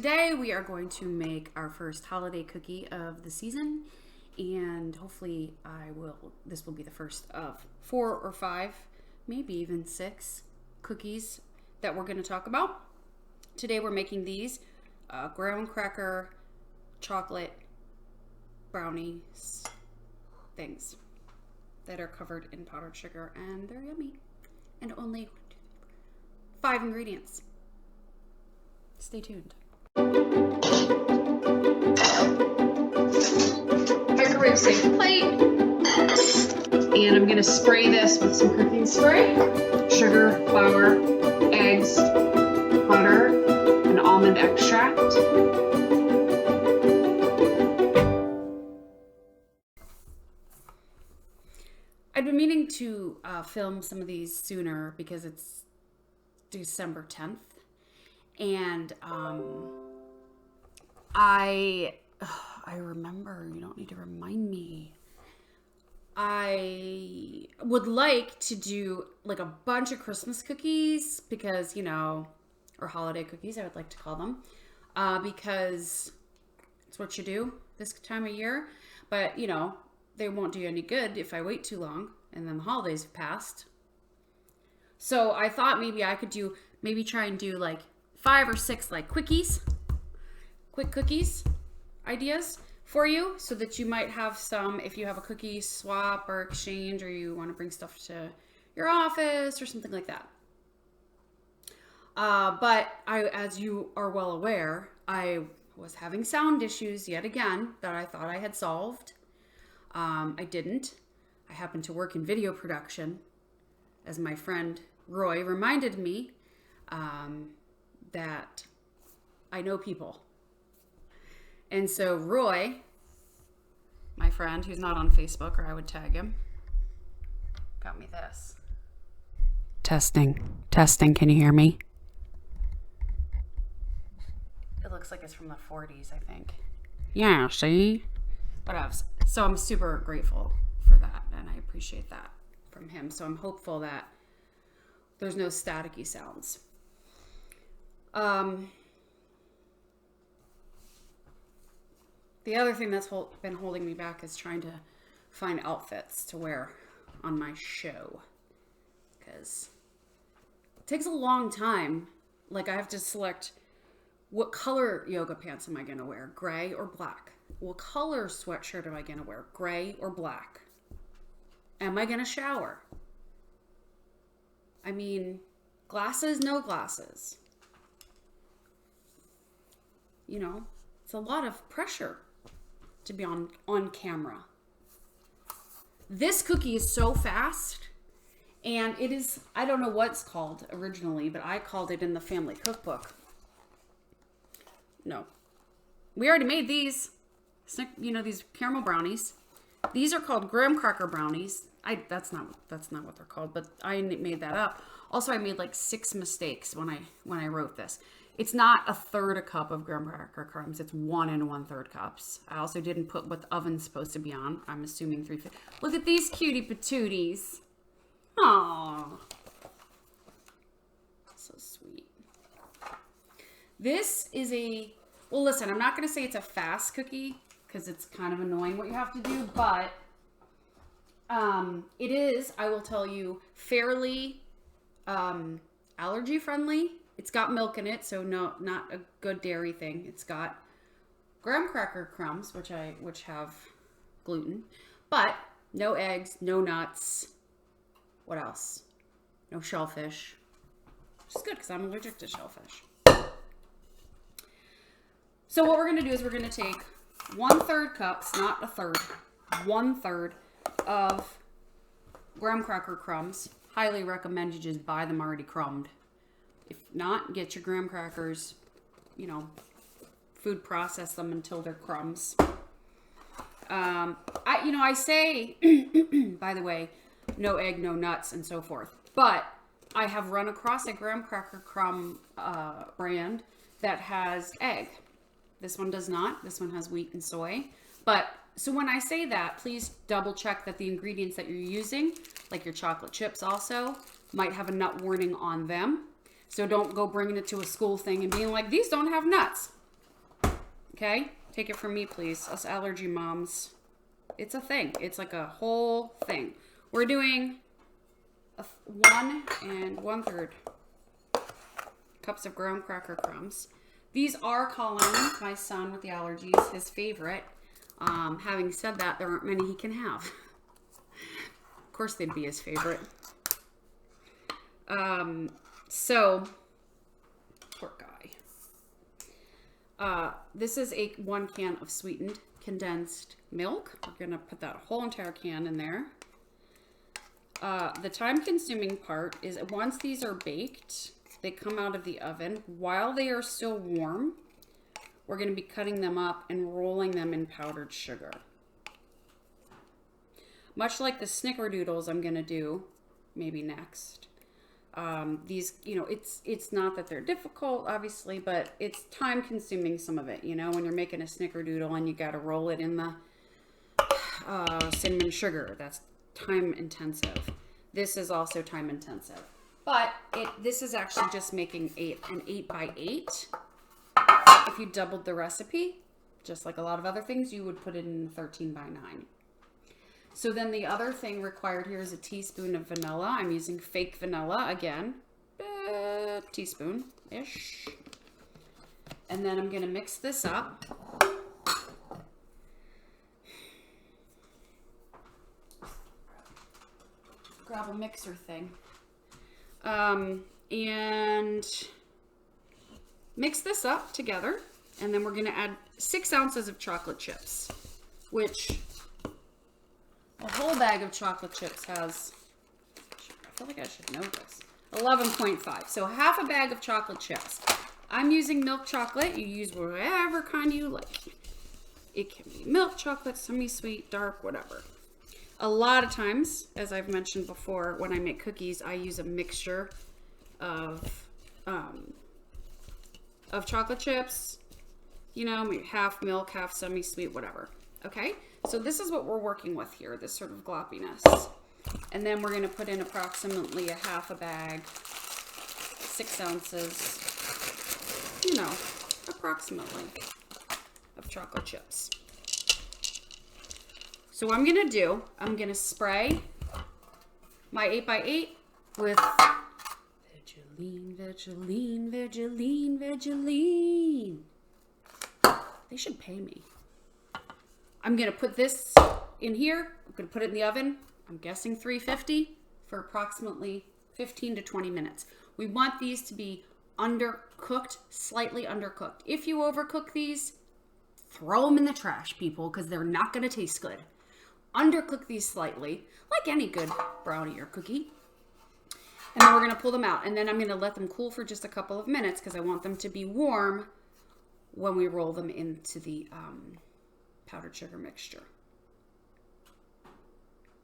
today we are going to make our first holiday cookie of the season, and hopefully this will be the first of 4 or 5, maybe even 6 cookies that we're going to talk about. Today we're making these graham cracker chocolate brownies things that are covered in powdered sugar, and they're yummy. And only 5 ingredients. Stay tuned. Microwave safe plate. And I'm gonna spray this with some cooking spray. Sugar, flour, eggs, butter, and almond extract. I've been meaning to film some of these sooner because it's December 10th. And I remember, you don't need to remind me. I would like to do like a bunch of Christmas cookies because, or holiday cookies, I would like to call them, because it's what you do this time of year. But, they won't do you any good if I wait too long and then the holidays have passed. So I thought maybe I could try and do like 5 or 6 like quick cookies ideas for you, so that you might have some if you have a cookie swap or exchange, or you want to bring stuff to your office or something like that. But as you are well aware, I was having sound issues yet again that I thought I had solved. I didn't. I happened to work in video production, as my friend Roy reminded me that I know people. And so Roy, my friend, who's not on Facebook, or I would tag him, got me this. Testing, can you hear me? It looks like it's from the 40s, I think. Yeah, see? So I'm super grateful for that, and I appreciate that from him. So I'm hopeful that there's no staticky sounds. The other thing that's been holding me back is trying to find outfits to wear on my show, because it takes a long time. Like, I have to select what color yoga pants am I going to wear, gray or black? What color sweatshirt am I going to wear, gray or black? Am I going to shower? I mean, glasses, no glasses. It's a lot of pressure to be on camera. This cookie is so fast, and it is, I don't know what it's called originally, but I called it in the family cookbook. No. We already made these. These caramel brownies. These are called graham cracker brownies. That's not what they're called, but I made that up. Also, I made like 6 mistakes when I wrote this. It's not 1/3 cup of graham cracker crumbs. It's 1 1/3 cups. I also didn't put what the oven's supposed to be on. I'm assuming 350. Look at these cutie patooties. Aww. So sweet. This is well, listen, I'm not going to say it's a fast cookie because it's kind of annoying what you have to do, but it is, I will tell you, fairly allergy friendly. It's got milk in it, so no, not a good dairy thing. It's got graham cracker crumbs, which have gluten, but no eggs, no nuts. What else? No shellfish. Which is good because I'm allergic to shellfish. So what we're going to do is we're going to take 1/3 cups, not 1/3, 1/3 of graham cracker crumbs. Highly recommend you just buy them already crumbed. If not, get your graham crackers, food process them until they're crumbs. I say, by the way, no egg, no nuts, and so forth. But I have run across a graham cracker crumb brand that has egg. This one does not. This one has wheat and soy. So when I say that, please double check that the ingredients that you're using, like your chocolate chips also, might have a nut warning on them. So don't go bringing it to a school thing and being like, these don't have nuts. Okay? Take it from me, please. Us allergy moms. It's a thing. It's like a whole thing. We're doing 1 1/3 cups of graham cracker crumbs. These are Colin, my son with the allergies, his favorite. Having said that, there aren't many he can have. Of course they'd be his favorite. So, poor guy. This is 1 can of sweetened condensed milk. We're going to put that whole entire can in there. The time-consuming part is once these are baked, they come out of the oven. While they are still warm, we're going to be cutting them up and rolling them in powdered sugar. Much like the snickerdoodles I'm going to do maybe next. These, you know, it's not that they're difficult, obviously, but it's time consuming, some of it, you know, when you're making a snickerdoodle and you got to roll it in the cinnamon sugar. That's time intensive. This is also time intensive, but this is actually just making an 8 by 8. If you doubled the recipe, just like a lot of other things, you would put it in 13 by 9. So then the other thing required here is a teaspoon of vanilla. I'm using fake vanilla again, teaspoon-ish. And then I'm gonna mix this up. Grab a mixer thing. And mix this up together. And then we're gonna add 6 ounces of chocolate chips, which a whole bag of chocolate chips has, I feel like I should know this, 11.5. So half a bag of chocolate chips. I'm using milk chocolate. You use whatever kind you like. It can be milk chocolate, semi-sweet, dark, whatever. A lot of times, as I've mentioned before, when I make cookies, I use a mixture of chocolate chips, you know, maybe half milk, half semi-sweet, whatever. Okay, so this is what we're working with here, this sort of gloppiness. And then we're going to put in approximately a half a bag, 6 ounces, you know, approximately, of chocolate chips. So what I'm going to do, I'm going to spray my 8 by 8 with Vaseline. They should pay me. I'm going to put this in here. I'm going to put it in the oven. I'm guessing 350 for approximately 15 to 20 minutes. We want these to be undercooked, slightly undercooked. If you overcook these, throw them in the trash, people, because they're not going to taste good. Undercook these slightly, like any good brownie or cookie. And then we're going to pull them out. And then I'm going to let them cool for just a couple of minutes because I want them to be warm when we roll them into the powdered sugar mixture.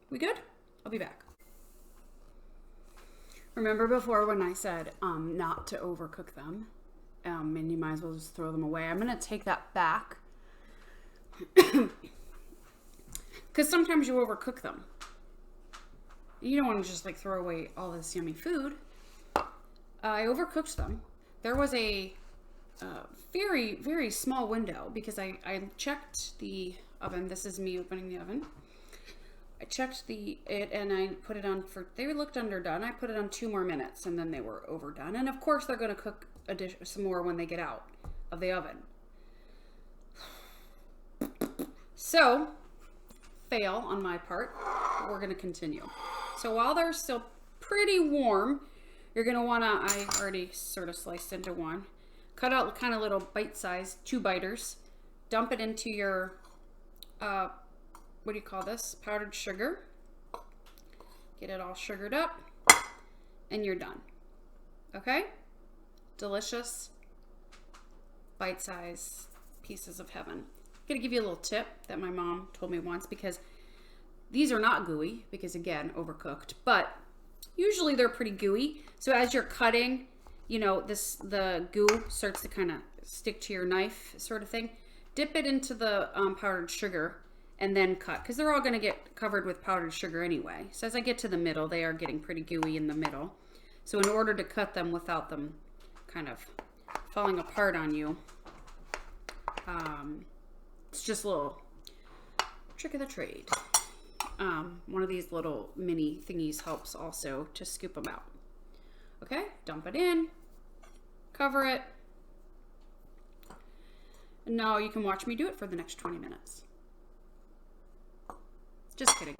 We good? I'll be back. Remember before when I said not to overcook them, and you might as well just throw them away. I'm going to take that back because sometimes you overcook them. You don't want to just like throw away all this yummy food. I overcooked them. There was a very, very small window because I checked the oven. This is me opening the oven. I checked it and I put it on for, they looked underdone. I put it on 2 more minutes and then they were overdone. And of course they're going to cook some more when they get out of the oven. So, fail on my part. We're going to continue. So while they're still pretty warm, you're going to want to, I already sort of sliced into one, cut out kind of little bite-sized 2-biters, dump it into your, what do you call this? Powdered sugar. Get it all sugared up, and you're done. Okay? Delicious, bite-sized pieces of heaven. I'm going to give you a little tip that my mom told me once because these are not gooey because, again, overcooked, but usually they're pretty gooey. So as you're cutting, you know, the goo starts to kind of stick to your knife sort of thing. Dip it into the powdered sugar and then cut because they're all going to get covered with powdered sugar anyway. So as I get to the middle, they are getting pretty gooey in the middle. So in order to cut them without them kind of falling apart on you, It's just a little trick of the trade. One of these little mini thingies helps also to scoop them out. Okay, dump it in, cover it, and now you can watch me do it for the next 20 minutes. Just kidding.